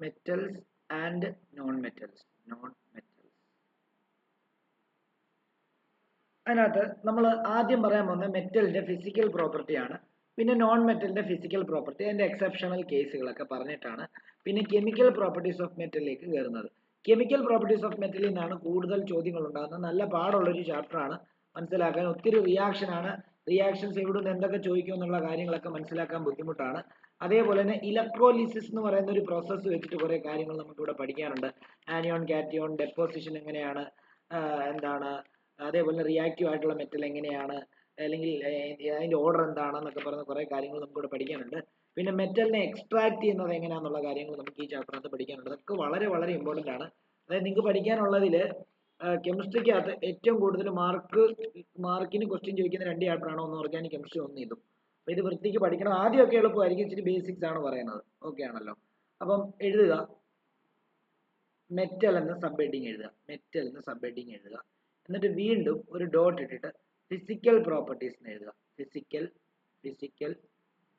Metals and non metals. അതിനകത്ത് നമ്മൾ ആദ്യം പറയാൻ പോകുന്ന മെറ്റലിന്റെ ഫിസിക്കൽ പ്രോപ്പർട്ടിയാണ്, പിന്നെ നോൺ മെറ്റലിന്റെ ഫിസിക്കൽ പ്രോപ്പർട്ടി, അതിന്റെ എക്സെപ്ഷണൽ കേസുകളൊക്കെ പറഞ്ഞിട്ടാണ് പിന്നെ കെമിക്കൽ പ്രോപ്പർട്ടീസ് ഓഫ് മെറ്റലിലേക്ക് കയറുന്നത്. കെമിക്കൽ പ്രോപ്പർട്ടീസ് ഓഫ് മെറ്റലിൽ നിന്നാണ് കൂടുതൽ ചോദ്യങ്ങൾ ഉണ്ടാകുന്നത്. നല്ല പാടുള്ളൊരു ചാപ്റ്ററാണ്, മനസ്സിലാക്കാൻ ഒത്തിരി റിയാക്ഷനാണ്. റിയാക്ഷൻസ് എവിടെ നിന്ന് എന്തൊക്കെ ചോദിക്കും എന്നുള്ള കാര്യങ്ങളൊക്കെ മനസ്സിലാക്കാൻ ബുദ്ധിമുട്ടാണ്. അതേപോലെ തന്നെ ഇലക്ട്രോലിസിസ് എന്ന് പറയുന്ന ഒരു പ്രോസസ്സ് വെച്ചിട്ട് കുറേ കാര്യങ്ങൾ നമുക്കിവിടെ പഠിക്കാനുണ്ട്. ആനിയോൺ കാറ്റിയോൺ ഡെപ്പോസിഷൻ എങ്ങനെയാണ്, എന്താണ്, അതേപോലെ റിയാക്റ്റീവ് ആയിട്ടുള്ള മെറ്റൽ എങ്ങനെയാണ്, അല്ലെങ്കിൽ അതിന്റെ ഓർഡർ എന്താണെന്നൊക്കെ പറയുന്ന കുറേ കാര്യങ്ങൾ നമുക്കിവിടെ പഠിക്കാനുണ്ട്. പിന്നെ മെറ്റലിനെ എക്സ്ട്രാക്ട് ചെയ്യുന്നത് എങ്ങനെയാണെന്നുള്ള കാര്യങ്ങൾ നമുക്ക് ഈ ചാപ്റ്ററിനകത്ത് പഠിക്കാനുണ്ട്. അതൊക്കെ വളരെ വളരെ ഇമ്പോർട്ടൻ്റ് ആണ്. അതായത് നിങ്ങൾക്ക് പഠിക്കാനുള്ളതിൽ കെമിസ്ട്രിക്കകത്ത് ഏറ്റവും കൂടുതൽ മാർക്കിന് ക്വസ്റ്റ്യൻ ചോദിക്കുന്ന 2 ചാപ്റ്ററാണ്, ഒന്ന് ഓർഗാനിക് കെമിസ്ട്രി, ഒന്ന് ഇതും. അപ്പോൾ ഇത് വൃത്തിക്ക് പഠിക്കണം. ആദ്യമൊക്കെ എളുപ്പമായിരിക്കും, ഇച്ചിരി ബേസിക്സ് ആണ് പറയുന്നത്. ഓക്കെ ആണല്ലോ? അപ്പം എഴുതുക, മെറ്റൽ എന്ന സബ് ഹെഡിങ് എഴുതുക. എന്നിട്ട് വീണ്ടും ഒരു ഡോട്ട് ഇട്ടിട്ട് ഫിസിക്കൽ പ്രോപ്പർട്ടീസ് എഴുതുക. ഫിസിക്കൽ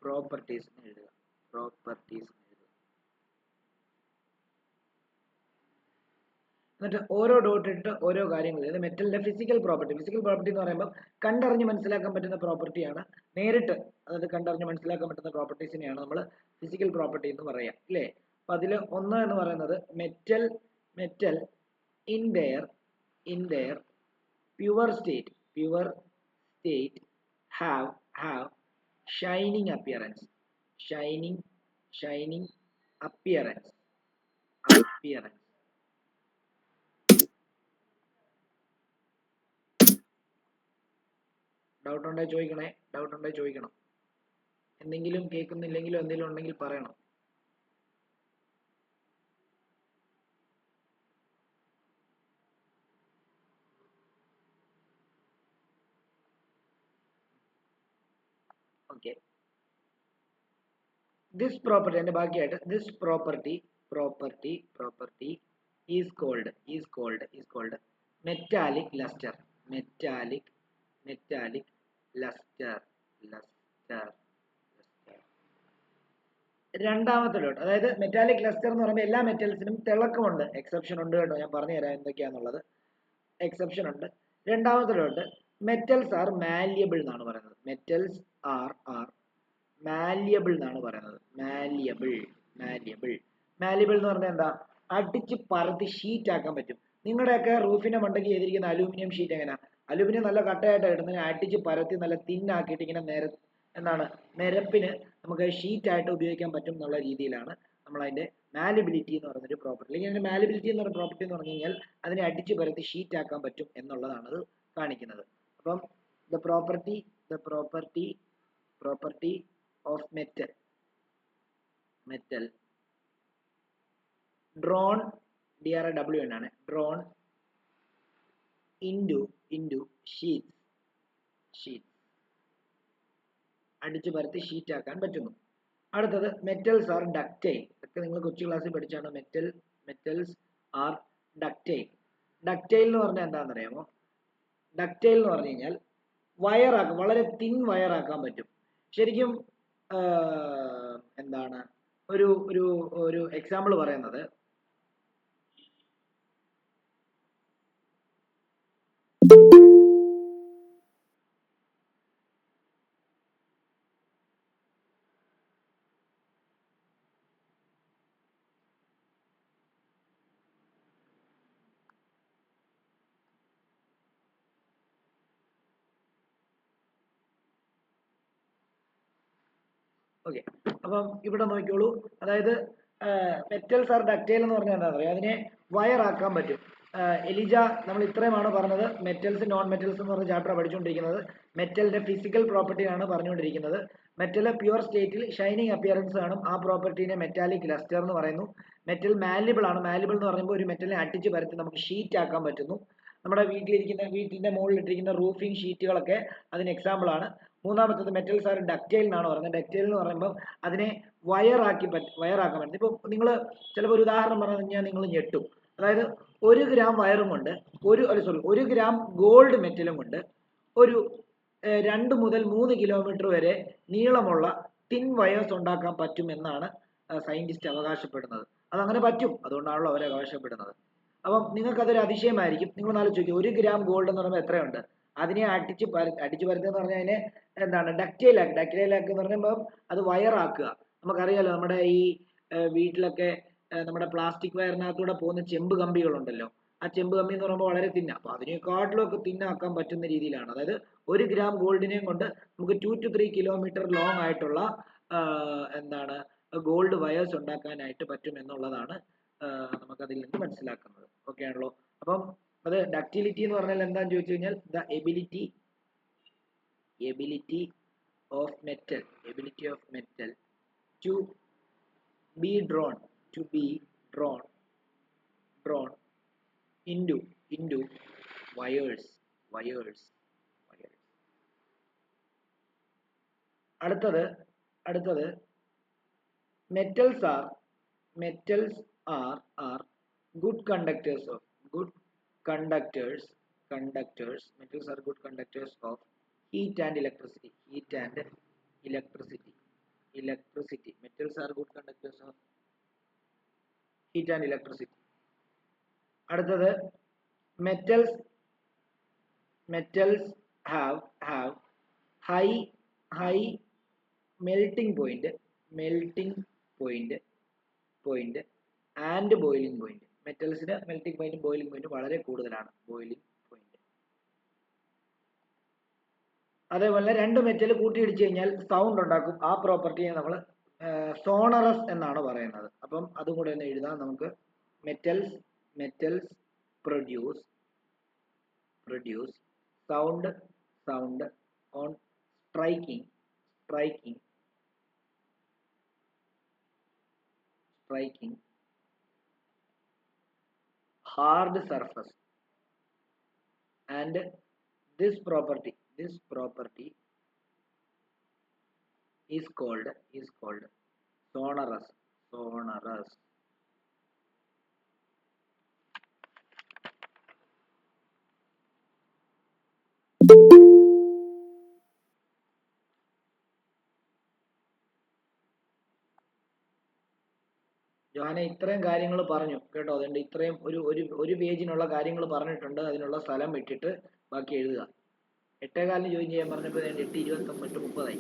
പ്രോപ്പർട്ടീസ് എഴുതുക. എന്നിട്ട് ഓരോ ഡോട്ട് ഇട്ട് ഓരോ കാര്യങ്ങൾ എഴുതുക. മെറ്റലിന്റെ ഫിസിക്കൽ പ്രോപ്പർട്ടി എന്ന് പറയുമ്പോൾ കണ്ടറിഞ്ഞ് മനസ്സിലാക്കാൻ പറ്റുന്ന പ്രോപ്പർട്ടിയാണ്. നേരിട്ട് അതായത് കണ്ടറിഞ്ഞ് മനസ്സിലാക്കാൻ പറ്റുന്ന പ്രോപ്പർട്ടീസിനെയാണ് നമ്മൾ ഫിസിക്കൽ പ്രോപ്പർട്ടി എന്ന് പറയാം, അല്ലേ? അപ്പൊ അതിൽ ഒന്ന് എന്ന് പറയുന്നത് metal in there pure state have shining appearance. Doubt ഉണ്ടെങ്കിൽ ചോദിക്കണം. എന്തെങ്കിലും കേൾക്കുന്നില്ലെങ്കിലോ എന്തെങ്കിലും ഉണ്ടെങ്കിൽ പറയണം. Okay. This property and ബാക്കിയായിട്ട് this property is called metallic luster. രണ്ടാമത്തെ ഡോട്ട്, അതായത് മെറ്റാലിക് ലസ്റ്റർ എന്ന് പറയുമ്പോൾ എല്ലാ മെറ്റൽസിനും തിളക്കമുണ്ട്. എക്സെപ്ഷൻ ഉണ്ട് കേട്ടോ, ഞാൻ പറഞ്ഞുതരാം എന്തൊക്കെയാന്നുള്ളത്. എക്സെപ്ഷൻ ഉണ്ട്. രണ്ടാമത്തെ ഡോട്ട്, മെറ്റൽസ് ആർ മാലിയബിൾ എന്നാണ് പറയുന്നത്. മാലിയബിൾ എന്ന് പറഞ്ഞാൽ എന്താ? അടിച്ച് പരത്തി ഷീറ്റ് ആക്കാൻ പറ്റും. നിങ്ങളുടെയൊക്കെ റൂഫിന്റെ മണ്ടയ്ക്ക് ചെയ്തിരിക്കുന്ന അലൂമിനിയം ഷീറ്റ് എങ്ങനെയാ? അലൂമിനിയം നല്ല കട്ടയായിട്ട് ഇടുന്നതിന് അടിച്ച് പരത്തി നല്ല തിന്നാക്കിയിട്ട് ഇങ്ങനെ നിരപ്പിന് നമുക്ക് ഷീറ്റ് ആയിട്ട് ഉപയോഗിക്കാൻ പറ്റും എന്നുള്ള രീതിയിലാണ് നമ്മൾ അതിന്റെ മാലിബിലിറ്റി എന്ന് പറയുന്നൊരു പ്രോപ്പർട്ടി, അല്ലെങ്കിൽ അതിന്റെ മാലിബിലിറ്റി എന്ന് പറയുന്ന പ്രോപ്പർട്ടി എന്ന് പറഞ്ഞു കഴിഞ്ഞാൽ അതിനെ അടിച്ച് പരത്തി ഷീറ്റ് ആക്കാൻ പറ്റും എന്നുള്ളതാണ് അത് കാണിക്കുന്നത്. അപ്പം the property of metal drawn DRW എന്നാണ്, drawn into sheets അടിച്ചു പരത്തി ഷീറ്റ് ആക്കാൻ പറ്റുന്നു. അടുത്തത് മെറ്റൽസ് ആർ ഡക്റ്റൈൽ. ഇതൊക്കെ നിങ്ങൾ കൊച്ചു ക്ലാസ്സിൽ പഠിച്ചാണ്. മെറ്റൽസ് ആർ ഡക്റ്റൈൽ എന്ന് പറഞ്ഞാൽ എന്താണെന്ന് അറിയാമോ? ഡക്റ്റൈൽ എന്ന് പറഞ്ഞു കഴിഞ്ഞാൽ വയറാക്കാം, വളരെ തിൻ വയറാക്കാൻ പറ്റും. ശരിക്കും എന്താണ് ഒരു എക്സാമ്പിൾ പറയുന്നത്, ഓക്കെ, അപ്പം ഇവിടെ നോക്കിയോളൂ. അതായത് മെറ്റൽസ് ആർ ഡക്റ്റൈൽ എന്ന് പറഞ്ഞാൽ എന്താ പറയുക? അതിനെ വയറാക്കാൻ പറ്റും. എലിജ നമ്മൾ ഇത്രയുമാണ് പറഞ്ഞത്. മെറ്റൽസ് നോൺ മെറ്റൽസ് എന്ന് പറഞ്ഞ ചാപ്റ്റർ പഠിച്ചുകൊണ്ടിരിക്കുന്നത്. മെറ്റലിന്റെ ഫിസിക്കൽ പ്രോപ്പർട്ടിയാണ് പറഞ്ഞുകൊണ്ടിരിക്കുന്നത്. മെറ്റൽ പ്യുവർ സ്റ്റേറ്റിൽ ഷൈനിങ് അപ്പിയറൻസ് കാണും. ആ പ്രോപ്പർട്ടീനെ മെറ്റാലിക് ലസ്റ്റർ എന്ന് പറയുന്നു. മെറ്റൽ മാലിബിൾ ആണ്. മാലിബിൾ എന്ന് പറയുമ്പോൾ ഒരു മെറ്റലിനെ അടിച്ച് പരത്തി നമുക്ക് ഷീറ്റ് ആക്കാൻ പറ്റുന്നു. നമ്മുടെ വീട്ടിന്റെ മുകളിലിട്ടിരിക്കുന്ന റൂഫിംഗ് ഷീറ്റുകളൊക്കെ അതിന് എക്സാമ്പിൾ ആണ്. മൂന്നാമത്തത് മെറ്റൽസ് ആർ ഡക്റ്റൈൽ എന്നാണ് പറയുന്നത്. ഡക്റ്റൈൽ എന്ന് പറയുമ്പോൾ അതിനെ വയറാക്കാൻ പറ്റും. ഇപ്പോൾ നിങ്ങൾ ചിലപ്പോൾ ഒരു ഉദാഹരണം പറഞ്ഞു കഴിഞ്ഞാൽ നിങ്ങൾ ഞെട്ടും. അതായത് 1 ഗ്രാം വയറും കൊണ്ട് 1 ഗ്രാം ഗോൾഡ് മെറ്റലും കൊണ്ട് ഒരു 2 മുതൽ 3 കിലോമീറ്റർ വരെ നീളമുള്ള തിൻ വയേഴ്സ് ഉണ്ടാക്കാൻ പറ്റും എന്നാണ് സയന്റിസ്റ്റ് അവകാശപ്പെടുന്നത്. അതങ്ങനെ പറ്റും, അതുകൊണ്ടാണല്ലോ അവർ അവകാശപ്പെടുന്നത്. അപ്പം നിങ്ങൾക്ക് അതൊരു അതിശയമായിരിക്കും. നിങ്ങൾ ആലോചിച്ച് 1 ഗ്രാം ഗോൾഡ് എന്ന് പറയുമ്പോൾ എത്രയുണ്ട്? അതിനെ അടിച്ചു പരത്തുക എന്ന് പറഞ്ഞാൽ അതിനെ എന്താണ് ഡക്റ്റൈലാക്കുക എന്ന് പറയുമ്പോൾ അത് വയറാക്കുക. നമുക്കറിയാലോ നമ്മുടെ ഈ വീട്ടിലൊക്കെ നമ്മുടെ പ്ലാസ്റ്റിക് വയറിനകത്തൂടെ പോകുന്ന ചെമ്പ് കമ്പികളുണ്ടല്ലോ, ആ ചെമ്പ് കമ്പി എന്ന് പറയുമ്പോൾ വളരെ തിന്ന, അപ്പൊ അതിനേക്കാട്ടിലും ഒക്കെ തിന്നാക്കാൻ പറ്റുന്ന രീതിയിലാണ്. അതായത് 1 ഗ്രാം ഗോൾഡിനെയും കൊണ്ട് നമുക്ക് 2 to 3 കിലോമീറ്റർ ലോങ് ആയിട്ടുള്ള എന്താണ് ഗോൾഡ് വയേഴ്സ് ഉണ്ടാക്കാനായിട്ട് പറ്റും എന്നുള്ളതാണ് നമുക്കതിൽ നിന്ന് മനസ്സിലാക്കുന്നത്. ഓക്കെ ആണല്ലോ. അപ്പം അത് ഡക്റ്റിലിറ്റി എന്ന് പറഞ്ഞാൽ എന്താന്ന് ചോദിച്ചു കഴിഞ്ഞാൽ the ability of metal to be drawn into wires. അടുത്തത് metals are good conductors of heat and electricity. Metals are good conductors of heat and electricity. അടുത്തത് metals have high melting point and boiling point. മെറ്റൽസിന് melting point boiling point വളരെ കൂടുതലാണ്. Boiling point. അതേപോലെ രണ്ട് metal കൂട്ടിയിടിച്ചു കഴിഞ്ഞാൽ sound ഉണ്ടാക്കും. ആ പ്രോപ്പർട്ടിയെ നമ്മൾ സോണറസ് എന്നാണ് പറയുന്നത്. അപ്പം അതും കൂടെ ഒന്ന് എഴുതാം നമുക്ക്. Metals produce sound on striking hard surface, and this property is called sonorous. ജോഹാനെ ഇത്രയും കാര്യങ്ങൾ പറഞ്ഞു കേട്ടോ. അതുകൊണ്ട് ഇത്രയും ഒരു പേജിനുള്ള കാര്യങ്ങൾ പറഞ്ഞിട്ടുണ്ട്. അതിനുള്ള സ്ഥലം വിട്ടിട്ട് ബാക്കി എഴുതുക. 8:15 ജോയിൻ ചെയ്യാൻ പറഞ്ഞപ്പോൾ 8:29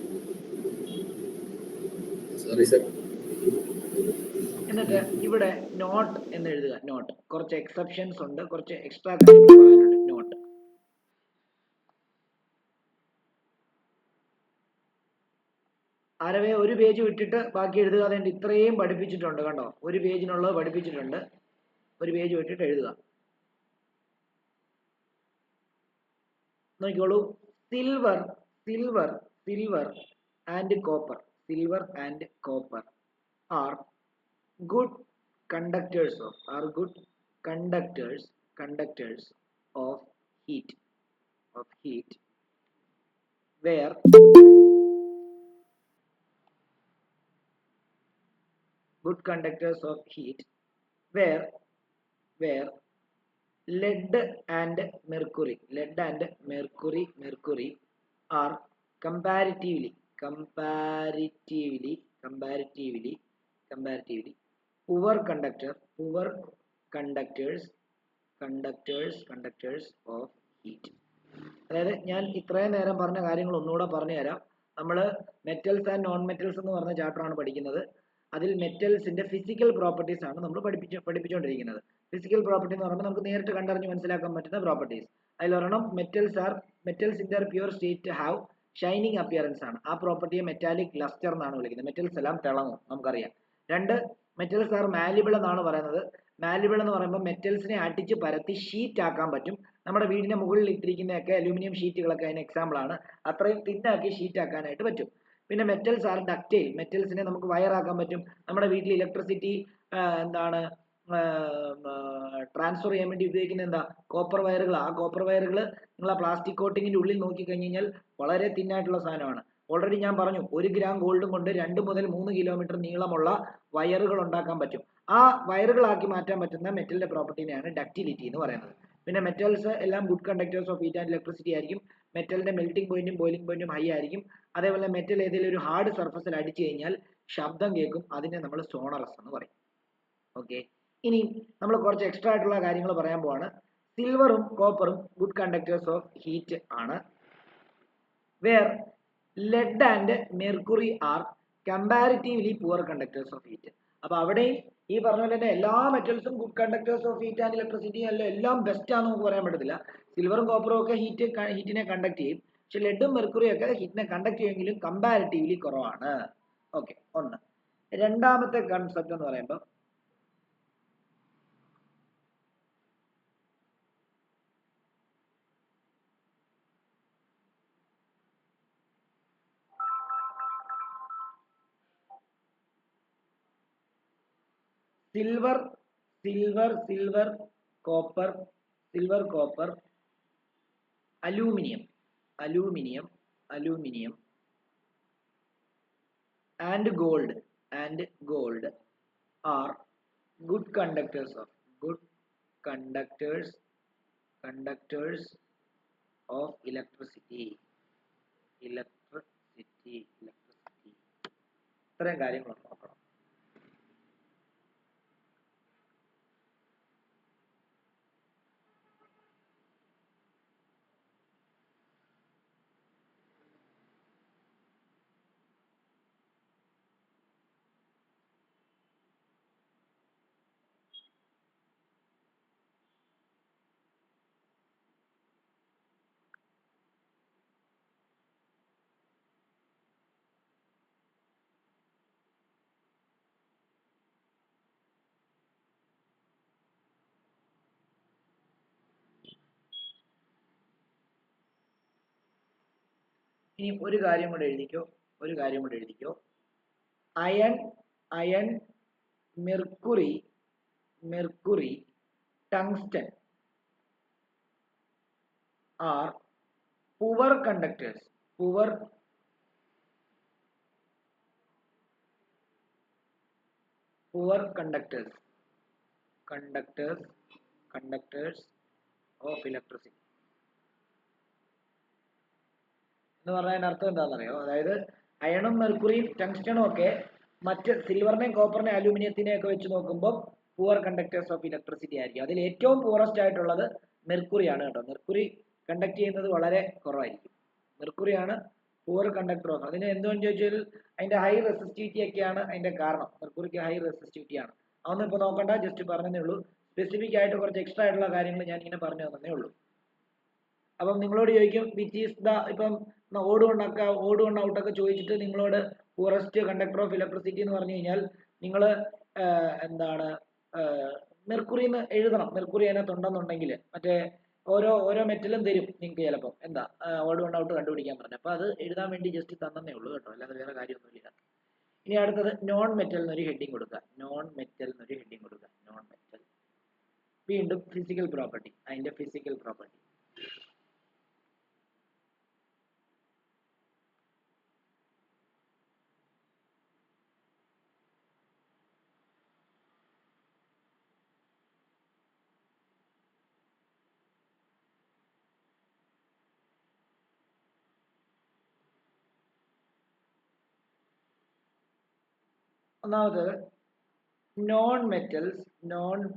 എന്നിട്ട് ഇവിടെ നോട്ട് എന്ന് എഴുതുക. നോട്ട് കുറച്ച് എക്സെപ്ഷൻസ് ഉണ്ട്, കുറച്ച് എക്സ്ട്രാ കാര്യങ്ങൾ പറയാനുണ്ട്. നോട്ട് ആരവേ ഒരു പേജ് വിട്ടിട്ട് ബാക്കി എഴുതുക. അതുകൊണ്ട് ഇത്രയും പഠിപ്പിച്ചിട്ടുണ്ട് കണ്ടോ. ഒരു പേജിനുള്ളത് പഠിപ്പിച്ചിട്ടുണ്ട്. ഒരു പേജ് വിട്ടിട്ട് എഴുതുക. നോക്കിക്കോളൂ. Silver and copper are good conductors of heat where lead and mercury are comparatively poor conductors of heat. അതായത് ഞാൻ ഇത്രയും നേരം പറഞ്ഞ കാര്യങ്ങൾ ഒന്നുകൂടെ പറഞ്ഞു തരാം. നമ്മൾ മെറ്റൽസ് ആൻഡ് നോൺ മെറ്റൽസ് എന്ന് പറഞ്ഞ ചാപ്റ്റർ ആണ് പഠിക്കുന്നത്. അതിൽ മെറ്റൽസിന്റെ ഫിസിക്കൽ പ്രോപ്പർട്ടീസ് ആണ് നമ്മൾ പഠിപ്പിച്ചുകൊണ്ടിരിക്കുന്നത്. ഫിസിക്കൽ പ്രോപ്പർട്ടി എന്ന് പറയുമ്പോൾ നമുക്ക് നേരിട്ട് കണ്ടറിഞ്ഞ് മനസ്സിലാക്കാൻ പറ്റുന്ന പ്രോപ്പർട്ടീസ്. അതിലൊരെണ്ണം metals in their pure state have shining appearance ആണ്. ആ പ്രോപ്പർട്ടിയെ മെറ്റാലിക് ലസ്റ്റർ എന്നാണ് വിളിക്കുന്നത്. മെറ്റൽസ് എല്ലാം തിളങ്ങും, നമുക്കറിയാം. രണ്ട്, മെറ്റൽസ് ആർ മാലിബിൾ എന്നാണ് പറയുന്നത്. മാലിബിൾ എന്ന് പറയുമ്പോൾ മെറ്റൽസിനെ അടിച്ച് പരത്തി ഷീറ്റ് ആക്കാൻ പറ്റും. നമ്മുടെ വീടിന്റെ മുകളിൽ ഇട്ടിരിക്കുന്നതൊക്കെ അലൂമിനിയം ഷീറ്റുകളൊക്കെ അതിന് എക്സാമ്പിൾ ആണ്. അത്രയും തിന്നാക്കി ഷീറ്റ് ആക്കാനായിട്ട് പറ്റും. പിന്നെ മെറ്റൽസ് ആർ ഡക്റ്റൈൽ. മെറ്റൽസിനെ നമുക്ക് വയറാക്കാൻ പറ്റും. നമ്മുടെ വീട്ടിൽ ഇലക്ട്രിസിറ്റി ട്രാൻസ്ഫർ ചെയ്യാൻ വേണ്ടി ഉപയോഗിക്കുന്ന എന്താ, കോപ്പർ വയറുകൾ. ആ കോപ്പർ വയറുകൾ നിങ്ങൾ ആ പ്ലാസ്റ്റിക് കോട്ടിങ്ങിന്റെ ഉള്ളിൽ നോക്കി കഴിഞ്ഞ് കഴിഞ്ഞാൽ വളരെ തിന്നായിട്ടുള്ള സാധനമാണ്. ഓൾറെഡി ഞാൻ പറഞ്ഞു 1 ഗ്രാം ഗോൾഡും കൊണ്ട് 2 മുതൽ 3 കിലോമീറ്റർ നീളമുള്ള വയറുകൾ ഉണ്ടാക്കാൻ പറ്റും. ആ വയറുകളാക്കി മാറ്റാൻ പറ്റുന്ന മെറ്റലിന്റെ പ്രോപ്പർട്ടിനെയാണ് ഡക്റ്റിലിറ്റി എന്ന് പറയുന്നത്. പിന്നെ മെറ്റൽസ് എല്ലാം good conductors of heat and electricity ആയിരിക്കും. മെറ്റലിന്റെ മെൽറ്റിംഗ് പോയിന്റും ബോയിലിംഗ് പോയിന്റും ഹൈ ആയിരിക്കും. അതേപോലെ മെറ്റൽ ഏതെങ്കിലും ഒരു ഹാർഡ് സർഫസിൽ അടിച്ചു കഴിഞ്ഞാൽ ശബ്ദം കേൾക്കും. അതിനെ നമ്മൾ സോണറസ് എന്ന് പറയും. ഓക്കെ, ഇനി നമ്മൾ കുറച്ച് എക്സ്ട്രാ ആയിട്ടുള്ള കാര്യങ്ങൾ പറയാൻ പോവാണ്. സിൽവറും കോപ്പറും ഗുഡ് കണ്ടക്ടേഴ്സ് ഓഫ് ഹീറ്റ് ആണ്. Where lead and mercury are comparatively poor conductors of heat. അപ്പോൾ അവിടെയും ഈ പറഞ്ഞ പോലെ തന്നെ എല്ലാ മെറ്റൽസും good conductors of heat and electricity അല്ല, എല്ലാം ബെസ്റ്റ് ആണെന്ന് നമുക്ക് പറയാൻ പറ്റത്തില്ല. സിൽവറും കോപ്പറും ഒക്കെ ഹീറ്റിനെ കണ്ടക്ട് ചെയ്യും, പക്ഷെ ലെഡും മെർക്കുറിയും ഒക്കെ ഹീറ്റിനെ കണ്ടക്ട് ചെയ്യുമെങ്കിലും കമ്പാരിറ്റീവ്ലി കുറവാണ്. ഓക്കെ, ഒന്ന്. രണ്ടാമത്തെ കൺസെപ്റ്റ് എന്ന് പറയുമ്പോൾ silver, copper, aluminium and gold are good conductors of electricity. ഇത്രയും കാര്യങ്ങൾ നോക്കണം. ഇനി ഒരു കാര്യം കൂടെ എഴുതിക്കോ. Iron, mercury, tungsten are poor conductors of electricity. എന്ന് പറഞ്ഞാൽ അർത്ഥം എന്താണെന്നറിയോ? അതായത് അയണും മെർക്കുറിയും ടങ്സ്റ്റണും ഒക്കെ മറ്റ് സിൽവറിനെയും കോപ്പറിനെയും അലൂമിനിയത്തിനെയും ഒക്കെ വെച്ച് നോക്കുമ്പോൾ പുവർ കണ്ടക്ടേഴ്സ് ഓഫ് ഇലക്ട്രിസിറ്റി ആയിരിക്കും. അതിൽ ഏറ്റവും പൂറസ്റ്റ് ആയിട്ടുള്ളത് മെർക്കുറിയാണ് കേട്ടോ. മെർക്കുറി കണ്ടക്ട് ചെയ്യുന്നത് വളരെ കുറവായിരിക്കും. മെർക്കുറിയാണ് പുവർ കണ്ടക്ടർ ഓഫ്. അതിന് എന്തുകൊണ്ട് ചോദിച്ചാൽ അതിന്റെ ഹൈ റെസിസ്റ്റിവിറ്റി ഒക്കെയാണ് അതിന്റെ കാരണം. മെർക്കുറിക്ക് ഹൈ റെസിസ്റ്റിവിറ്റി ആണ്. അതൊന്നും ഇപ്പോൾ നോക്കണ്ട, ജസ്റ്റ് പറഞ്ഞതേ ഉള്ളൂ. സ്പെസിഫിക് ആയിട്ട് കുറച്ച് എക്സ്ട്രാ ആയിട്ടുള്ള കാര്യങ്ങൾ ഞാൻ ഇങ്ങനെ പറഞ്ഞു തന്നേ ഉള്ളൂ. അപ്പം നിങ്ങളോട് ചോദിക്കും വിച്ച് ഈസ് ദ, ഇപ്പം ഓട് വൺ ഔട്ടൊക്കെ ചോദിച്ചിട്ട് നിങ്ങളോട് പൂറസ്റ്റ് കണ്ടക്ടർ ഓഫ് ഇലക്ട്രിസിറ്റി എന്ന് പറഞ്ഞു കഴിഞ്ഞാൽ നിങ്ങൾ എന്താണ് മെർക്കുറി എന്ന് എഴുതണം. മെർക്കുറി അതിനകത്തുണ്ടെന്നുണ്ടെങ്കിൽ മറ്റേ ഓരോ മെറ്റലും തരും നിങ്ങൾക്ക് ചിലപ്പോൾ. എന്താ ഓട് വൺ ഔട്ട് കണ്ടുപിടിക്കാൻ പറഞ്ഞു. അപ്പോൾ അത് എഴുതാൻ വേണ്ടി ജസ്റ്റ് തന്നേ ഉള്ളൂ കേട്ടോ, അല്ലാതെ വേറെ കാര്യമൊന്നുമില്ല. ഇനി അടുത്തത് നോൺ മെറ്റൽ എന്നൊരു ഹെഡിങ് കൊടുക്കുക. Non metal. വീണ്ടും ഫിസിക്കൽ പ്രോപ്പർട്ടി, അതിന്റെ ഫിസിക്കൽ പ്രോപ്പർട്ടി. ഒന്നാമത് non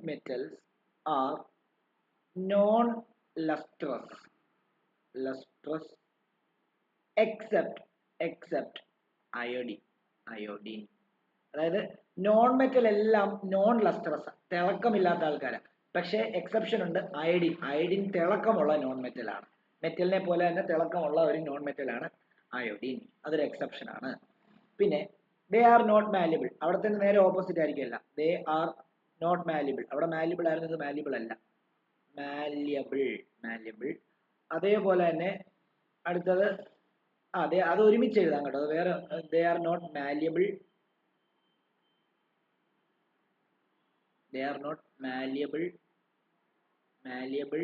metals are non lustrous except iodine. അതായത് നോൺ മെറ്റൽ എല്ലാം നോൺ ലസ്ട്രസ്, തിളക്കമില്ലാത്ത ആൾക്കാരാണ്. പക്ഷേ എക്സെപ്ഷൻ ഉണ്ട്, അയഡിൻ തിളക്കമുള്ള നോൺ മെറ്റലാണ്. മെറ്റലിനെ പോലെ തന്നെ തിളക്കമുള്ള ഒരു നോൺ മെറ്റലാണ് അയോഡീൻ. അതൊരു എക്സെപ്ഷൻ ആണ്. പിന്നെ ദേ ആർ നോട്ട് മാലിബിൾ. അവിടെ തന്നെ നേരെ ഓപ്പോസിറ്റ് ആയിരിക്കില്ല. They are not malleable. അവിടെ മാലിബിൾ ആയിരുന്നു, ഇത് മാലിബിൾ അല്ല, മാലിയബിൾ. അതേപോലെ തന്നെ അടുത്തത് അത് ഒരുമിച്ച് എഴുതാം കേട്ടോ. അത് വേറെ, they are not malleable,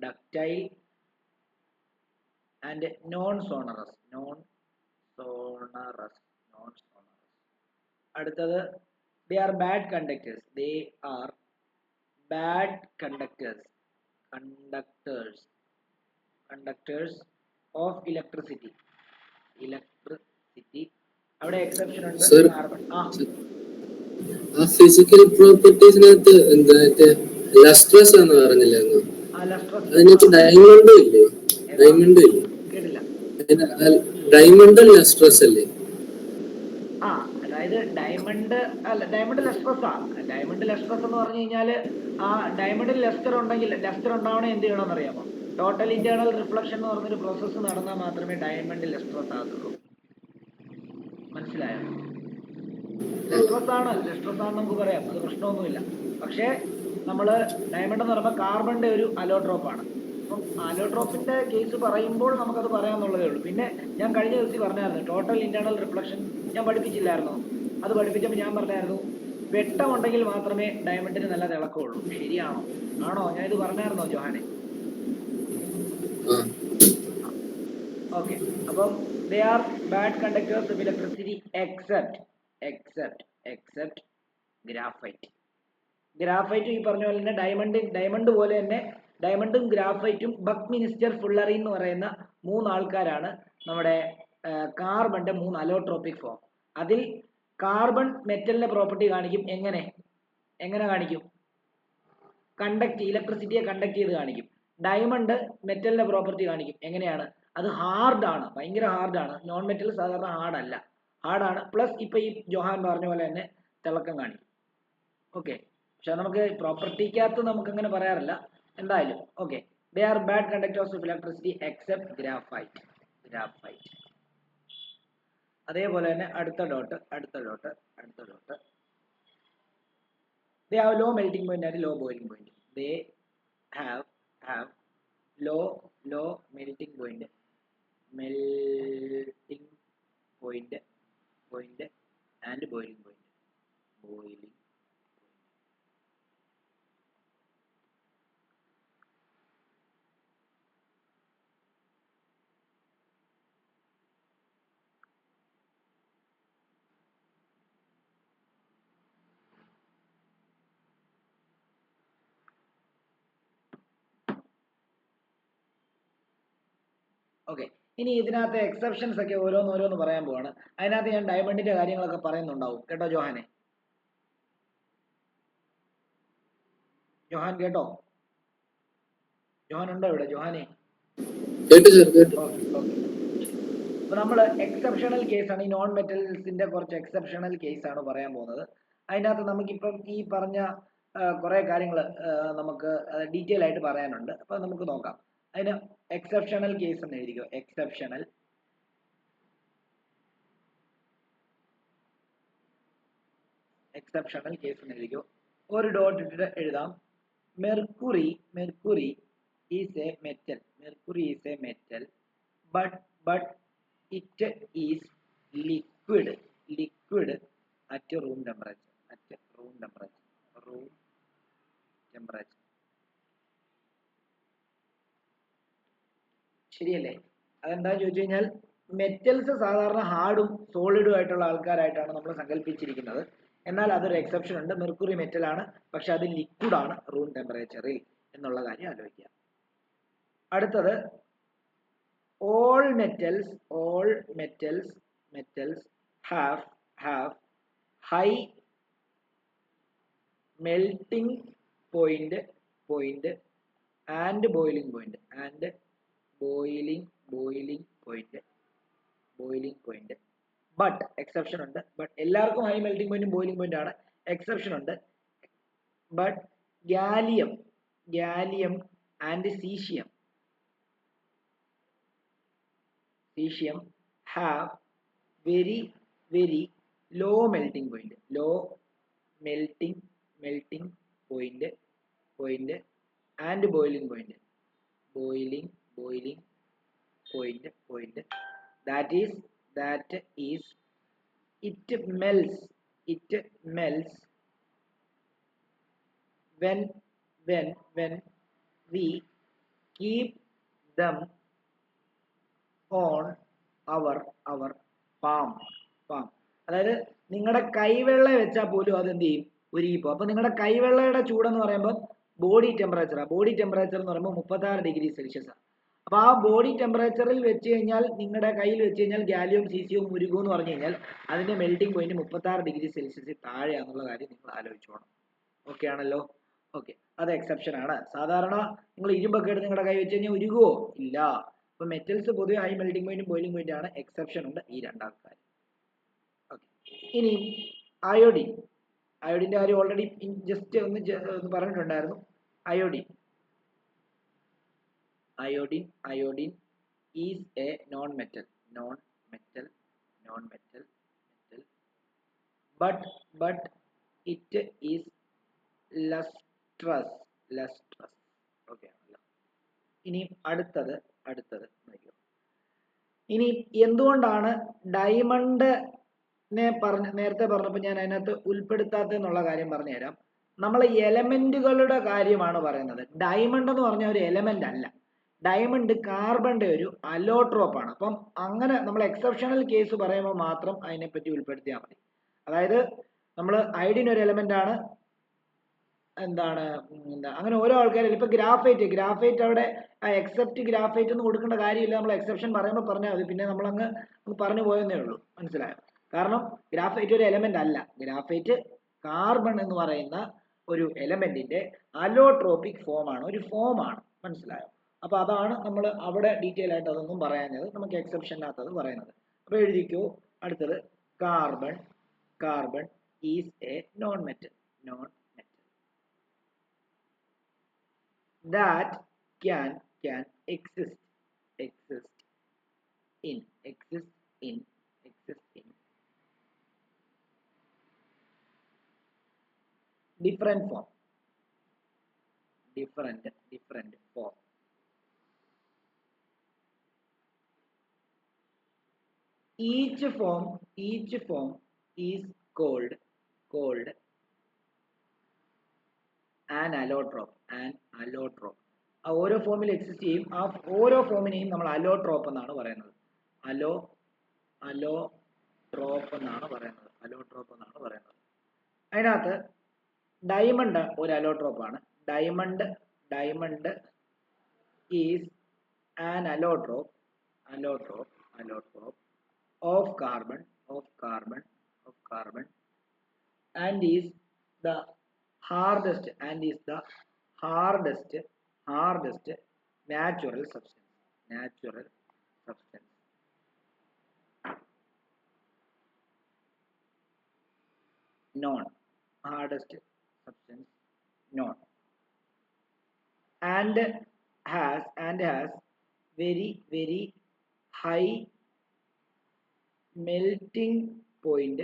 ductile and non sonorous. അടുത്തത് they are bad conductors. conductors of electricity. അവിടെ എക്സെപ്ഷൻ ഉണ്ട്, കാർബൺ. ആ ഫിസിക്കൽ പ്രോപ്പർട്ടീസിനകത്ത് എന്താ ലസ്ട്രസ് എന്ന് പറഞ്ഞില്ലായിരുന്നു? അതിനകത്ത് ഡയമണ്ടും ഇല്ലേ? ഡയമണ്ടും ഇല്ലേ? കേട്ടില്ല. ഡയമണ്ടും ലസ്ട്രസ് അല്ലേ? ആ, അതായത് ഡയമണ്ട് അല്ല, ഡയമണ്ട് ലസ്ട്രസ് ഡയമണ്ട് ലസ്ട്രസ് എന്ന് പറഞ്ഞു കഴിഞ്ഞാൽ ആ ഡയമണ്ടിൽ ലെസ്റ്റർ ഉണ്ടെങ്കിൽ, ലെസ്റ്റർ ഉണ്ടാവണേ എന്ത് ചെയ്യണമെന്ന് അറിയാമോ? ടോട്ടൽ ഇന്റേണൽ റിഫ്ലക്ഷൻ എന്ന് പറഞ്ഞൊരു പ്രോസസ്സ് നടന്നാൽ മാത്രമേ ഡയമണ്ട് ലസ്ട്രസ് ആകത്തുള്ളൂ. മനസ്സിലായോ? ലസ്ട്രസ് ആണ് നമുക്ക് പറയാം, അത് പ്രശ്നമൊന്നുമില്ല. പക്ഷേ നമ്മൾ ഡയമണ്ട് എന്ന് പറയുമ്പോൾ കാർബണിന്റെ ഒരു അലോട്രോപ്പ് ആണ്. അപ്പം അലോട്രോപ്പിന്റെ കേസ് പറയുമ്പോൾ നമുക്കത് പറയാമെന്നുള്ളതേ ഉള്ളൂ. പിന്നെ ഞാൻ കഴിഞ്ഞ ദിവസം പറഞ്ഞായിരുന്നു ടോട്ടൽ ഇന്റേണൽ റിഫ്ലക്ഷൻ ഞാൻ പഠിപ്പിച്ചില്ലായിരുന്നോ? അത് പഠിപ്പിച്ചപ്പോൾ ഞാൻ പറഞ്ഞായിരുന്നു വെട്ടമുണ്ടെങ്കിൽ മാത്രമേ ഡയമണ്ടിന് നല്ല തിളക്കമുള്ളൂ. ശരിയാണോ? ആണോ? ഞാൻ ഇത് പറഞ്ഞായിരുന്നോ ജോഹാനെ? ഓക്കെ. അപ്പം they are bad conductors of electricity except graphite. Graphite ഈ പറഞ്ഞ പോലെ തന്നെ ഡയമണ്ട് പോലെ തന്നെ ഡയമണ്ടും ഗ്രാഫൈറ്റും ബക്ക്മിനിസ്റ്റർ ഫുള്ളറി എന്ന് പറയുന്ന 3 ആൾക്കാരാണ് നമ്മുടെ കാർബണിന്റെ 3 അലോട്രോപിക് ഫോം. അതിൽ കാർബൺ മെറ്റലിന്റെ പ്രോപ്പർട്ടി കാണിക്കും. എങ്ങനെ കാണിക്കും? ഇലക്ട്രിസിറ്റിയെ കണ്ടക്ട് ചെയ്ത് കാണിക്കും. ഡയമണ്ട് മെറ്റലിന്റെ പ്രോപ്പർട്ടി കാണിക്കും. എങ്ങനെയാണ്? അത് ഹാർഡാണ്, ഭയങ്കര ഹാർഡാണ്. നോൺ മെറ്റൽ സാധാരണ ഹാർഡാണ്. പ്ലസ് ഇപ്പൊ ഈ ജോഹാൻ പറഞ്ഞ പോലെ തന്നെ തിളക്കം കാണിക്കും. ഓക്കെ. പക്ഷെ നമുക്ക് പ്രോപ്പർട്ടിക്കകത്ത് നമുക്ക് അങ്ങനെ പറയാറില്ല. എന്തായാലും okay. They are bad conductors of electricity except graphite. അതേപോലെ തന്നെ അടുത്ത dot they have low melting point and low boiling point. They have low melting point and boiling point. Okay. ഇനി ഇതിനകത്ത് എക്സെപ്ഷൻസ് ഒക്കെ ഓരോന്ന് പറയാൻ പോവാണ്. അതിനകത്ത് ഞാൻ ഡയമണ്ടിന്റെ കാര്യങ്ങളൊക്കെ പറയുന്നുണ്ടാവും. കേട്ടോ ജോഹാനെ? ജോഹാൻ കേട്ടോ? ജോഹാൻ ഉണ്ടോ ഇവിടെ? ജോഹാനെ? അപ്പൊ നമ്മൾ എക്സെപ്ഷണൽ കേസാണ്, ഈ നോൺ മെറ്റൽസിന്റെ കുറച്ച് എക്സെപ്ഷണൽ കേസാണ് പറയാൻ പോകുന്നത്. അതിനകത്ത് നമുക്കിപ്പം ഈ പറഞ്ഞ കുറെ കാര്യങ്ങൾ നമുക്ക് ഡീറ്റെയിൽ ആയിട്ട് പറയാനുണ്ട്. അപ്പൊ നമുക്ക് നോക്കാം. അതിന് എക്സെപ്ഷണൽ കേസ് എന്ന് എഴുതിക്കോ. എക്സെപ്ഷണൽ കേസ് എന്ന് എഴുതിക്കോ. ഒരു ഡോട്ട് ഇട്ടിട്ട് എഴുതാം. Mercury is A metal. But it is liquid at room temperature. ശരിയല്ലേ? അതെന്താന്ന് ചോദിച്ചു കഴിഞ്ഞാൽ മെറ്റൽസ് സാധാരണ ഹാർഡും സോളിഡും ആയിട്ടുള്ള ആൾക്കാരായിട്ടാണ് നമ്മൾ സങ്കല്പിച്ചിരിക്കുന്നത്. എന്നാൽ അതൊരു എക്സെപ്ഷൻ ഉണ്ട്. മെർക്കുറി മെറ്റൽ ആണ്, പക്ഷെ അത് ലിക്വിഡ് ആണ് റൂം ടെമ്പറേച്ചറിൽ എന്നുള്ള കാര്യം ആലോചിക്കുക. അടുത്തത് all metals have high melting point and boiling point but exception ഉണ്ട്. but എല്ലാവർക്കും high melting point boiling point ആണ്. exception ഉണ്ട്. but gallium and cesium have very low melting point and boiling point that is it melts when we keep them on our palm. അതായത് നിങ്ങളുടെ കൈവെള്ള വെച്ചാൽ പോലും അത് എന്ത് ചെയ്യും? ഉരുകിപ്പോ. അപ്പൊ നിങ്ങളുടെ കൈവെള്ളയുടെ ചൂടെന്ന് പറയുമ്പോൾ ബോഡി ടെമ്പറേച്ചർ എന്ന് പറയുമ്പോൾ 36 ഡിഗ്രി സെൽഷ്യസ് ആണ്. അപ്പോൾ ആ ബോഡി ടെമ്പറേച്ചറിൽ വെച്ച് കഴിഞ്ഞാൽ നിങ്ങളുടെ കയ്യിൽ വെച്ച് കഴിഞ്ഞാൽ ഗാലിയം സീസിയവും ഉരുകും എന്ന് പറഞ്ഞു കഴിഞ്ഞാൽ അതിന്റെ മെൽറ്റിംഗ് പോയിന്റ് 36°C താഴെയാണെന്നുള്ള കാര്യം നിങ്ങൾ ആലോചിച്ചോണം. ഓക്കെ ആണല്ലോ? ഓക്കെ, അത് എക്സെപ്ഷൻ ആണ്. സാധാരണ നിങ്ങൾ ഇരുമ്പൊക്കെ എടുത്ത് നിങ്ങളുടെ കൈ വെച്ച് കഴിഞ്ഞാൽ ഉരുകുവോ? ഇല്ല. അപ്പൊ മെറ്റൽസ് പൊതുവെ ഹൈ മെൽറ്റിംഗ് പോയിന്റും ബോയിലിംഗ് പോയിന്റ് ആണ്. എക്സെപ്ഷൻ ഉണ്ട് ഈ രണ്ടാൾക്കാർ. ഓക്കെ, ഇനി അയോഡിൻ. അയോഡിന്റെ കാര്യം ഓൾറെഡി ജസ്റ്റ് ഒന്ന് പറഞ്ഞിട്ടുണ്ടായിരുന്നു. Iodine is a non-metal, but it is lustrous. Okay ആണല്ലോ. ഇനി അടുത്തത് നോക്കിയോ. ഇനി എന്തുകൊണ്ടാണ് ഡയമണ്ട് നേരത്തെ പറഞ്ഞപ്പോൾ ഞാൻ അതിനകത്ത് ഉൾപ്പെടുത്താത്തെന്നുള്ള കാര്യം പറഞ്ഞുതരാം. നമ്മൾ എലമെന്റുകളുടെ കാര്യമാണ് പറയുന്നത്. ഡയമണ്ട് എന്ന് പറഞ്ഞ ഒരു എലമെന്റ് അല്ല. ഡയമണ്ട് കാർബണിന്റെ ഒരു അലോട്രോപ്പ് ആണ്. അപ്പം അങ്ങനെ നമ്മൾ എക്സെപ്ഷണൽ കേസ് പറയുമ്പോൾ മാത്രം അതിനെപ്പറ്റി ഉൾപ്പെടുത്തിയാൽ മതി. അതായത് നമ്മൾ അയഡിൻ ഒരു എലമെന്റ് ആണ്, അങ്ങനെ ഓരോ ആൾക്കാരും ഇപ്പൊ ഗ്രാഫൈറ്റ് അവിടെ എക്സെപ്റ്റ് ഗ്രാഫൈറ്റ് ഒന്നും കൊടുക്കേണ്ട കാര്യമില്ല. നമ്മൾ എക്സെപ്ഷൻ പറയുമ്പോൾ പറഞ്ഞാൽ മതി. പിന്നെ നമ്മൾ അങ്ങ് പറഞ്ഞു പോയെന്നേ ഉള്ളൂ. മനസ്സിലായോ? കാരണം ഗ്രാഫൈറ്റ് ഒരു എലമെന്റ് അല്ല. ഗ്രാഫൈറ്റ് കാർബൺ എന്ന് പറയുന്ന ഒരു എലമെന്റിന്റെ അലോട്രോപിക് ഫോം ആണ്, ഒരു ഫോം ആണ്. മനസ്സിലായോ? അപ്പൊ അതാണ് നമ്മൾ അവിടെ ഡീറ്റെയിൽ ആയിട്ട് അതൊന്നും പറയാഞ്ഞത്. നമുക്ക് എക്സെപ്ഷനകത്ത് അത് പറയുന്നത്. അപ്പൊ എഴുതിക്കോ. അടുത്തത് carbon is A non metal that can exist in different form. Each form is called an allotrope. ആ ഓരോ ഫോമിൽ എക്സിസ്റ്റ് ചെയ്യും. ആ ഓരോ ഫോമിനെയും നമ്മൾ അലോട്രോപ്പ് എന്നാണ് പറയുന്നത്. അലോട്രോപ്പ് എന്നാണ് പറയുന്നത്. അതിനകത്ത് ഡയമണ്ട് ഒരു അലോട്രോപ്പ് ആണ്. Diamond is an allotrope of carbon and is the hardest natural substance. Hardest substance known, and has very high melting point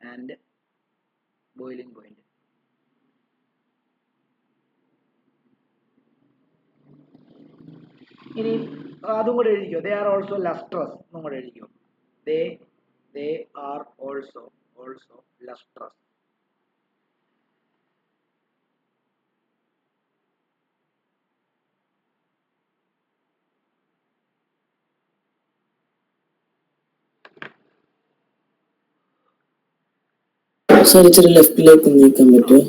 and boiling point. ഇനി അതും കൂടെ എഴുതിക്കോ. they are also lustrous എന്നും കൂടെ എഴുതിക്കോ. they are also lustrous. Sir ഇച്ചിരി ലെഫ്റ്റിലേക്ക് നീക്കാൻ പറ്റുമോ?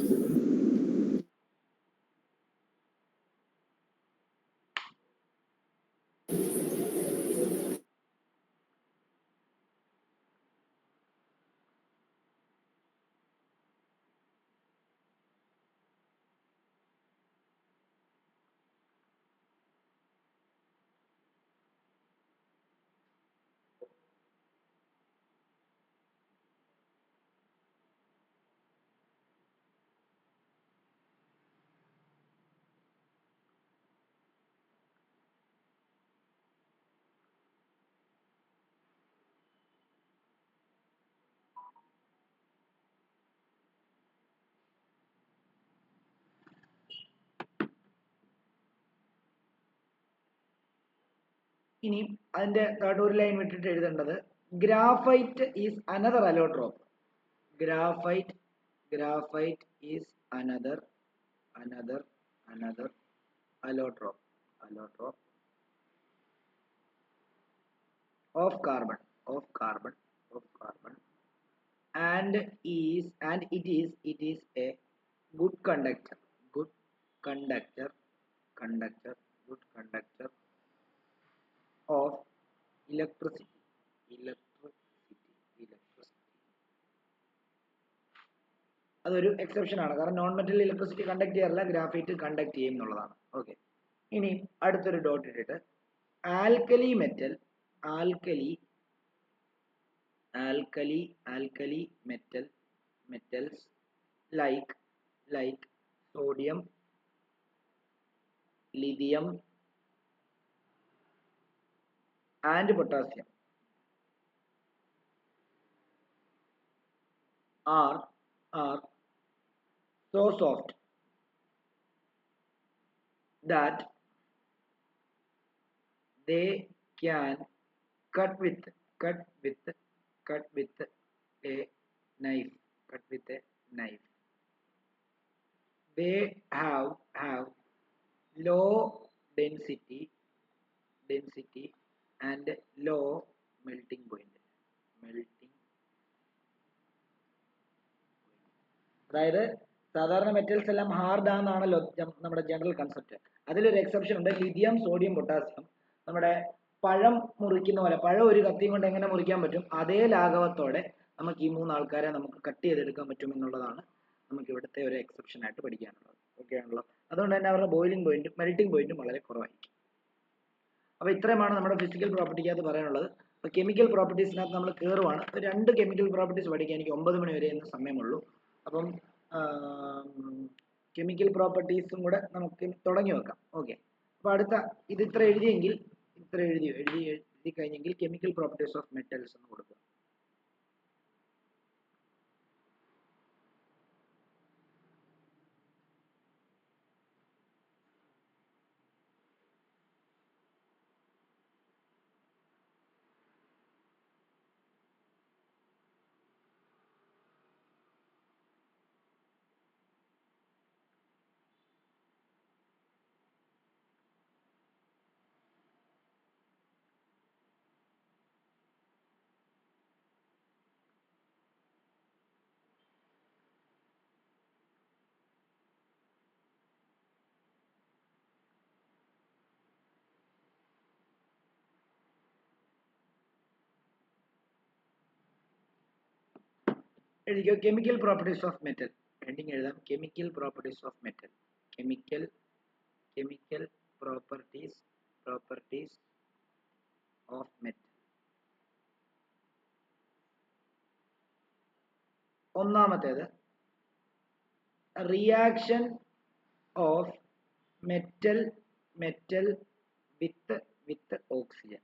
ഇനി അതിന്റെ ഒരു ലൈൻ വിട്ടിട്ട് എഴുതേണ്ടത് graphite is another allotrope. Graphite is another allotrope of carbon and it is a good conductor. conductor good conductor of electricity അതൊരു എക്സെപ്ഷൻ ആണ്. കാരണം നോൺ മെറ്റൽ ഇലക്ട്രിസിറ്റി കണ്ടക്ട് ചെയ്യാറില്ല, ഗ്രാഫൈറ്റ് കണ്ടക്ട് ചെയ്യും എന്നുള്ളതാണ്. ഓക്കെ, ഇനി അടുത്തൊരു ഡോട്ട് ഇട്ടിട്ട് alkali metals like sodium, lithium and potassium are so soft that they can cut with a knife. They have low density and low melting point. അതായത് സാധാരണ metals എല്ലാം hard ആണെന്നാണല്ലോ നമ്മുടെ general concept. അതിലൊരു exception ഉണ്ട്, lithium, sodium, potassium. നമ്മുടെ പഴം മുറിക്കുന്ന പോലെ, പഴം ഒരു കത്തിയും കൊണ്ട് എങ്ങനെ മുറിക്കാൻ പറ്റും, അതേ ലാഘവത്തോടെ നമുക്ക് ഈ മൂന്ന് ആൾക്കാരെ നമുക്ക് കട്ട് ചെയ്തെടുക്കാൻ പറ്റും എന്നുള്ളതാണ് നമുക്ക് ഇവിടുത്തെ ഒരു എക്സെപ്ഷൻ ആയിട്ട് പഠിക്കാനുള്ളത്. ഓക്കെ ആണല്ലോ. അതുകൊണ്ട് തന്നെ അവരുടെ ബോയിലിംഗ് പോയിന്റും മെൽറ്റിംഗ് പോയിന്റും വളരെ കുറവായിരിക്കും. അപ്പോൾ ഇത്രയുമാണ് നമ്മുടെ ഫിസിക്കൽ പ്രോപ്പർട്ടിക്കകത്ത് പറയാനുള്ളത്. അപ്പോൾ കെമിക്കൽ പ്രോപ്പർട്ടീസിനകത്ത് നമ്മൾ കയറുവാണ്. 2 കെമിക്കൽ പ്രോപ്പർട്ടീസ് പഠിക്കാൻ എനിക്ക് 9 മണി വരെ എന്ന സമയമുള്ളൂ. അപ്പം കെമിക്കൽ പ്രോപ്പർട്ടീസും കൂടെ നമുക്ക് തുടങ്ങി വെക്കാം. ഓക്കെ, അപ്പോൾ അടുത്ത ഇത് ഇത്ര എഴുതി കഴിഞ്ഞെങ്കിൽ കെമിക്കൽ പ്രോപ്പർട്ടീസ് ഓഫ് മെറ്റൽസ് എന്ന് കൊടുക്കുക. എഴുതിക്കോ, chemical properties of metal. Heading എഴുതാം, chemical properties of metal. Chemical properties of metal. ഒന്നാമത്തേത് reaction of metal with oxygen.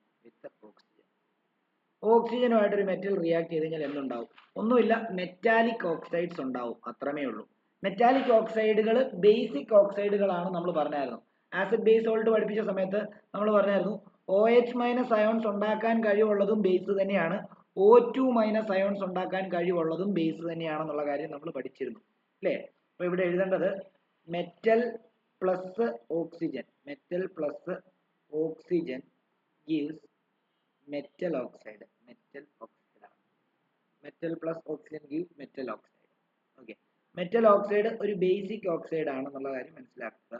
ഓക്സിജനുമായിട്ടൊരു മെറ്റൽ റിയാക്ട് ചെയ്ത് കഴിഞ്ഞാൽ എന്തുണ്ടാവും? ഒന്നുമില്ല, മെറ്റാലിക് ഓക്സൈഡ്സ് ഉണ്ടാവും, അത്രമേ ഉള്ളൂ. മെറ്റാലിക് ഓക്സൈഡുകൾ ബേസിക് ഓക്സൈഡുകളാണ് നമ്മൾ പറഞ്ഞായിരുന്നു. ആസിഡ് ബേസ് സോൾട്ട് പഠിപ്പിച്ച സമയത്ത് നമ്മൾ പറഞ്ഞായിരുന്നു OH- അയോൺസ് ഉണ്ടാക്കാൻ കഴിവുള്ളതും ബേസ് തന്നെയാണ്, O2- അയോൺസ് ഉണ്ടാക്കാൻ കഴിവുള്ളതും ബേസ് തന്നെയാണെന്നുള്ള കാര്യം നമ്മൾ പഠിച്ചിരുന്നു അല്ലേ? അപ്പോൾ ഇവിടെ എഴുതേണ്ടത് metal plus oxygen gives metal oxide. Metal plus oxygen gives metal oxide. Okay, metal oxide ഒരു ബേസിക് ഓക്സൈഡ് ആണെന്നുള്ള കാര്യം മനസ്സിലാക്കുക.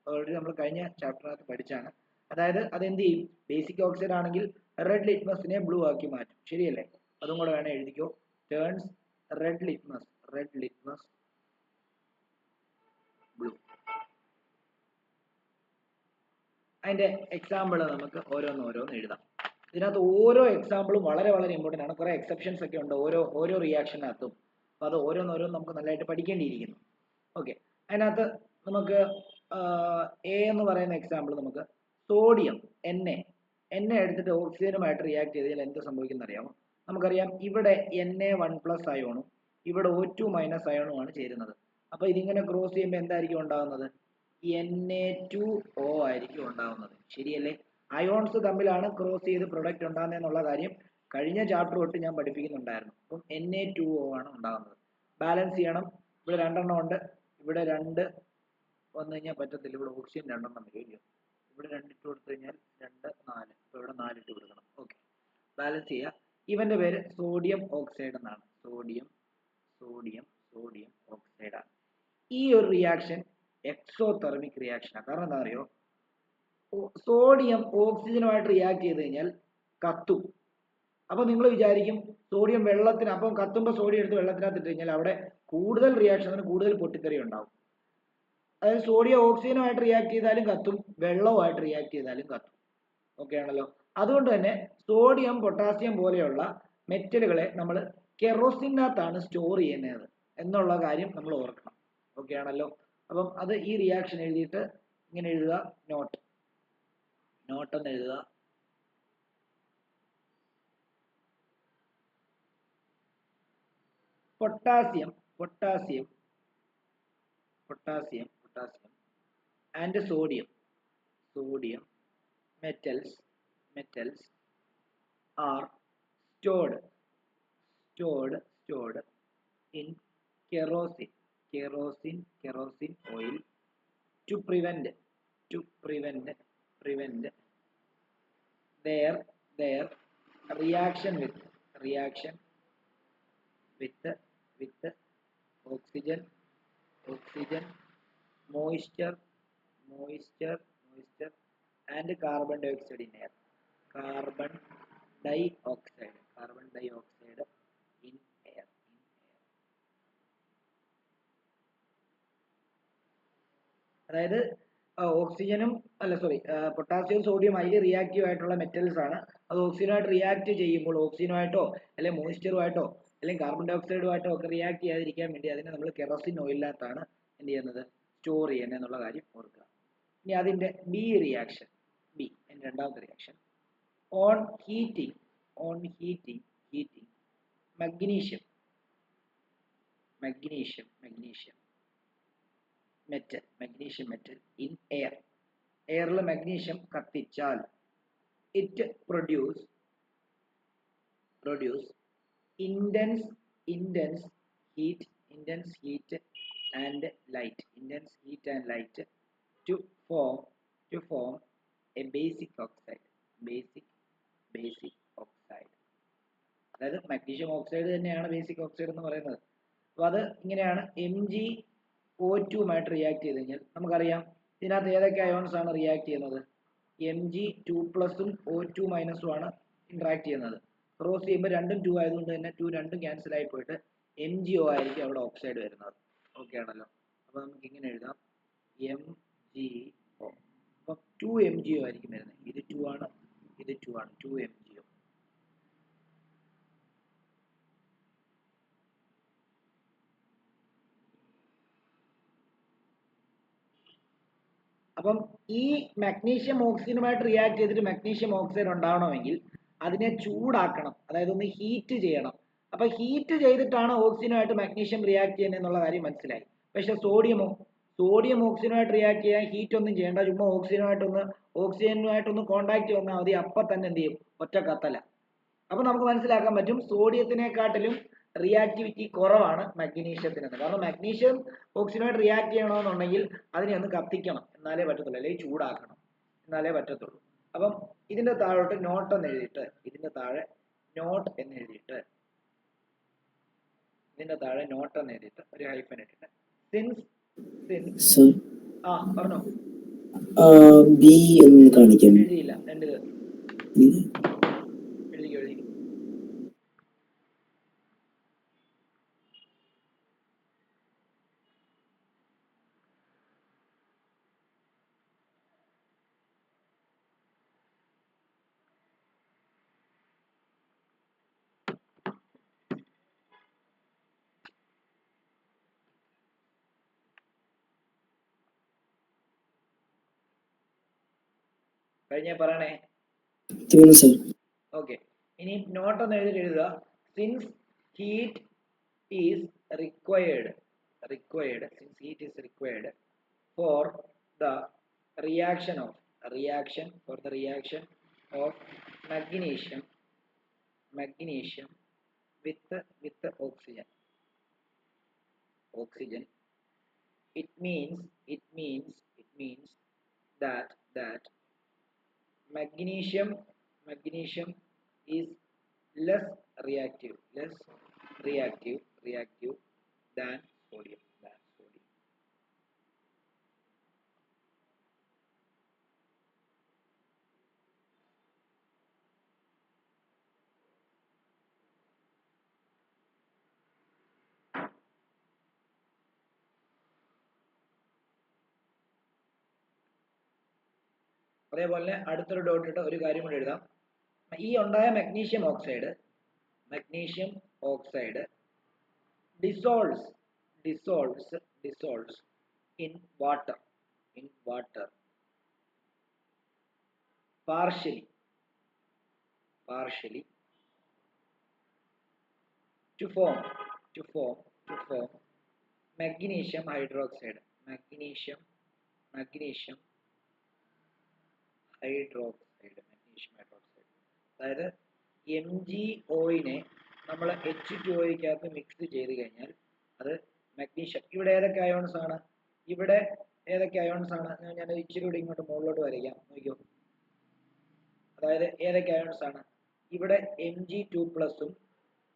ഓൾറെഡി നമ്മൾ കഴിഞ്ഞ ചാപ്റ്ററിനകത്ത് പഠിച്ചാണ്. അതായത് അതെന്ത് ചെയ്യും? ബേസിക് ഓക്സൈഡ് ആണെങ്കിൽ റെഡ് ലിറ്റ്മസിനെ ബ്ലൂ ആക്കി മാറ്റും, ശരിയല്ലേ? അതും കൂടെ വേണേ എഴുതിക്കോ. Turns red litmus blue. അതിന്റെ എക്സാമ്പിൾ നമുക്ക് ഓരോന്ന് എഴുതാം. ഇതിനകത്ത് ഓരോ എക്സാമ്പിളും വളരെ ഇമ്പോർട്ടൻ്റ് ആണ്. കുറെ എക്സെപ്ഷൻസ് ഒക്കെ ഉണ്ട് ഓരോ റിയാക്ഷനകത്തും. അപ്പോൾ അത് ഓരോന്നോരോന്ന് നമുക്ക് നല്ലതായിട്ട് പഠിക്കേണ്ടിയിരിക്കുന്നു. ഓക്കെ, അതിനകത്ത് നമുക്ക് എ എന്ന് പറയുന്ന എക്സാമ്പിൾ, നമുക്ക് സോഡിയം എണ്ണ എടുത്തിട്ട് ഓക്സിജനുമായിട്ട് റിയാക്ട് ചെയ്താൽ എന്ത് സംഭവിക്കുന്ന അറിയാമോ? നമുക്കറിയാം ഇവിടെ Na1+ അയോണും ഇവിടെ O2- അയോണുമാണ് ചേരുന്നത്. അപ്പോൾ ഇതിങ്ങനെ ക്രോസ് ചെയ്യുമ്പോൾ എന്തായിരിക്കും ഉണ്ടാകുന്നത്? Na2O ആയിരിക്കും ഉണ്ടാകുന്നത്, ശരിയല്ലേ? അയോൺസ് തമ്മിലാണ് ക്രോസ് ചെയ്ത് പ്രൊഡക്റ്റ് ഉണ്ടാകുന്നതെന്നുള്ള കാര്യം കഴിഞ്ഞ ചാപ്റ്റർ തൊട്ട് ഞാൻ പഠിപ്പിക്കുന്നുണ്ടായിരുന്നു. അപ്പം Na2O ആണ് ഉണ്ടാകുന്നത്. ബാലൻസ് ചെയ്യണം. ഇവിടെ 2 എണ്ണം ഉണ്ട്, ഇവിടെ 2 വന്നു കഴിഞ്ഞാൽ പറ്റത്തില്ല, ഇവിടെ ഓക്സിജൻ 2 എണ്ണം വരികയും ഇവിടെ 2 ഇട്ട് കൊടുത്തു കഴിഞ്ഞാൽ 2 4, അപ്പോൾ ഇവിടെ 4 ഇട്ട് കൊടുക്കണം. ഓക്കെ, ബാലൻസ് ചെയ്യുക. ഇവന്റെ പേര് സോഡിയം ഓക്സൈഡ് എന്നാണ്. സോഡിയം ഓക്സൈഡ് ആണ്. ഈ ഒരു റിയാക്ഷൻ എക്സോതെർമിക് റിയാക്ഷനാണ്. കാരണം എന്താ അറിയോ, സോഡിയം ഓക്സിജനുമായിട്ട് റിയാക്ട് ചെയ്ത് കഴിഞ്ഞാൽ കത്തും. അപ്പൊ നിങ്ങൾ വിചാരിക്കും സോഡിയം വെള്ളത്തിന്, അപ്പം കത്തുമ്പോൾ സോഡിയം എടുത്ത് വെള്ളത്തിനകത്ത് ഇട്ട് കഴിഞ്ഞാൽ അവിടെ കൂടുതൽ റിയാക്ഷന് കൂടുതൽ പൊട്ടിത്തെറി ഉണ്ടാവും. അതായത് സോഡിയം ഓക്സിജനുമായിട്ട് റിയാക്ട് ചെയ്താലും കത്തും, വെള്ളവുമായിട്ട് റിയാക്ട് ചെയ്താലും കത്തും. ഓക്കെ ആണല്ലോ. അതുകൊണ്ട് തന്നെ സോഡിയം പൊട്ടാസ്യം പോലെയുള്ള മെറ്റലുകളെ നമ്മൾ കെറോസിനകത്താണ് സ്റ്റോർ ചെയ്യുന്നത് എന്നുള്ള കാര്യം നമ്മൾ ഓർക്കണം. ഓക്കെ ആണല്ലോ. അപ്പം അത് ഈ റിയാക്ഷൻ എഴുതിയിട്ട് ഇങ്ങനെ എഴുതുക, നോട്ട് എന്ന് എഴുതുക. Potassium and sodium metals are stored in kerosene oil to prevent their reaction with oxygen, moisture and carbon dioxide in air. Carbon dioxide in air. അതായത് ഓക്സിജനും പൊട്ടാസ്യം സോഡിയം അതിൽ റിയാക്റ്റീവ് ആയിട്ടുള്ള മെറ്റൽസ് ആണ്. അത് ഓക്സിജനുമായിട്ട് റിയാക്ട് ചെയ്യുമ്പോൾ ഓക്സിജനുമായിട്ടോ അല്ലെങ്കിൽ മോയിസ്ചറുമായിട്ടോ അല്ലെങ്കിൽ കാർബൺ ഡൈ ഓക്സൈഡുമായിട്ടോ ഒക്കെ റിയാക്ട് ചെയ്യാതിരിക്കാൻ വേണ്ടി അതിനെ നമ്മൾ കെറോസിൻ ഓയിലിനകത്താണ് എന്ത് ചെയ്യുന്നത്, സ്റ്റോർ ചെയ്യുന്നത് എന്നുള്ള കാര്യം ഓർക്കുക. ഇനി അതിന്റെ ബി റിയാക്ഷൻ, രണ്ടാമത്തെ reaction, on heating magnesium metal in air. എയറിൽ magnesium കത്തിച്ചാൽ it produce intense heat and light to form a basic oxide. അതായത് magnesium oxide തന്നെയാണ് ബേസിക് ഓക്സൈഡ് എന്ന് പറയുന്നത്. അപ്പോൾ അത് ഇങ്ങനെയാണ്. MgO2 റിയാക്ട് ചെയ്ത് കഴിഞ്ഞാൽ നമുക്കറിയാം ഇതിനകത്ത് ഏതൊക്കെ അയോൺസ് ആണ് റിയാക്ട് ചെയ്യുന്നത്, Mg2+ഉം O2- ആണ് ഇന്ററാക്ട് ചെയ്യുന്നത്. ക്രോസ് ചെയ്യുമ്പോൾ രണ്ടും 2 ആയതുകൊണ്ട് തന്നെ 2 രണ്ടും ക്യാൻസൽ ആയി പോയിട്ട് MgO ആയിരിക്കും അവിടെ ഓക്സൈഡ് വരുന്നത്. ഓക്കെ ആണല്ലോ. അപ്പോൾ നമുക്ക് ഇങ്ങനെ എഴുതാം, MgO. അപ്പം 2 MgO ആയിരിക്കും വരുന്നത്. ഇത് 2 ആണ്, ഇത് 2 ആണ്, 2 MgO. അപ്പം ഈ മാഗ്നീഷ്യം ഓക്സിജനുമായിട്ട് റിയാക്ട് ചെയ്തിട്ട് മാഗ്നീഷ്യം ഓക്സൈഡ് ഉണ്ടാവണമെങ്കിൽ അതിനെ ചൂടാക്കണം, അതായത് ഒന്ന് ഹീറ്റ് ചെയ്യണം. അപ്പൊ ഹീറ്റ് ചെയ്തിട്ടാണ് ഓക്സിജനുമായിട്ട് മാഗ്നീഷ്യം റിയാക്ട് ചെയ്യുന്നത് എന്നുള്ള കാര്യം മനസ്സിലായി. പക്ഷെ സോഡിയം ഓക്സിജനുമായിട്ട് റിയാക്ട് ചെയ്യാൻ ഹീറ്റ് ഒന്നും ചെയ്യേണ്ട, ചുമ്മാ ഓക്സിജനുമായിട്ടൊന്ന് കോണ്ടാക്ട് വന്നാൽ മതി, അപ്പൊ തന്നെ എന്ത് ചെയ്യും, ഒറ്റ കത്തല. അപ്പൊ നമുക്ക് മനസ്സിലാക്കാൻ പറ്റും സോഡിയത്തിനെക്കാട്ടിലും റിയാക്ടിവിറ്റി കുറവാണ് മഗ്നീഷ്യത്തിന്. കാരണം മഗ്നീഷ്യം ഓക്സിജനുമായിട്ട് റിയാക്ട് ചെയ്യണമെന്നുണ്ടെങ്കിൽ അതിനെ ഒന്ന് കത്തിക്കണം എന്നാലേ പറ്റത്തുള്ളൂ, അല്ലെങ്കിൽ ചൂടാക്കണം എന്നാലേ പറ്റത്തുള്ളൂ. അപ്പം ഇതിന്റെ താഴോട്ട് നോട്ട് എന്ന് എഴുതിയിട്ട് ഇതിന്റെ താഴെ നോട്ട് എന്ന് എഴുതിയിട്ട് ഒരു ഹൈഫൻ ഇട്ടിട്ട് സിൻസ് പറഞ്ഞോ. ബി എന്ന് കാണിക്കാം. എഴുതിയില്ല, എഴുതിക്കോ. കഴിഞ്ഞ പറയണേ. ഓക്കെ, ഇനി നോട്ട് എന്ന് എഴുതിട്ട് എഴുതുക, since heat is required for the reaction of magnesium with oxygen. It means that magnesium is less reactive than sodium. അതേപോലെ അടുത്തൊരു ഡോട്ട് ഇട്ട് ഒരു കാര്യം കൂടി എഴുതാം. ഈ ഉണ്ടായ magnesium oxide dissolves in water partially to form magnesium hydroxide. അതായത് MgO-നെ നമ്മൾ H2O-ക്കകത്ത് മിക്സ് ചെയ്ത് കഴിഞ്ഞാൽ അത് മഗ്നീഷ്യം. ഇവിടെ ഏതൊക്കെ അയോൺസ് ആണ്? ഞാൻ ഇച്ചിരി കൂടി ഇങ്ങോട്ട് മുകളിലോട്ട് വരയ്ക്കാം, നോക്കിയോ. അതായത് ഏതൊക്കെ അയോൺസ് ആണ്? ഇവിടെ Mg2 പ്ലസും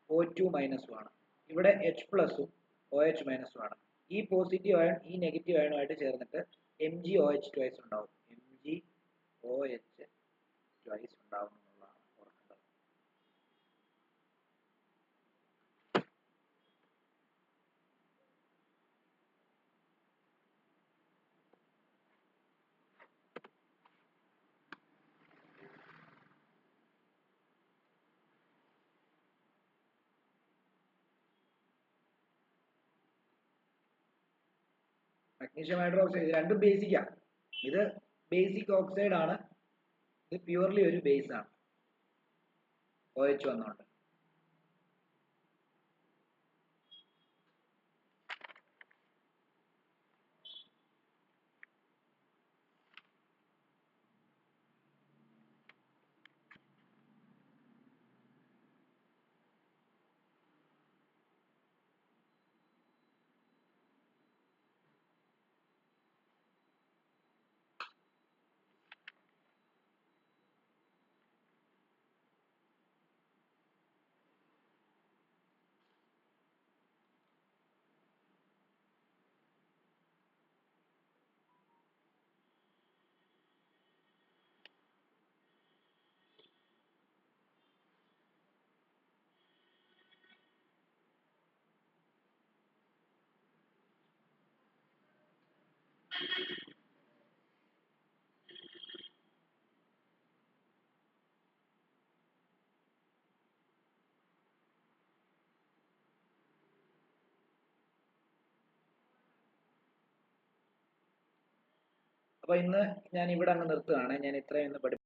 O2 മൈനസും ആണ്. ഇവിടെ H പ്ലസും OH മൈനസും ആണ്. ഈ പോസിറ്റീവ് അയൺ ഈ നെഗറ്റീവ് അയണുമായിട്ട് ചേർന്നിട്ട് MgOH ട്വൈസ് ഉണ്ടാവും. എന്നുള്ളതാണ് ഓർക്കേണ്ടത്. മഗ്നീഷ്യം ഹൈഡ്രോക്സൈഡ് ഇത് രണ്ടും ബേസിക്കാണ്. ഇത് ബേസിക് ഓക്സൈഡ് ആണ്, ഇത് പ്യൂർലി ഒരു ബേസ് ആണ്, OH വന്നുകൊണ്ട്. അപ്പൊ ഇന്ന് ഞാൻ ഇവിടെ അങ്ങ് നിർത്തുകയാണ്. ഞാൻ ഇത്രയും ഇന്ന്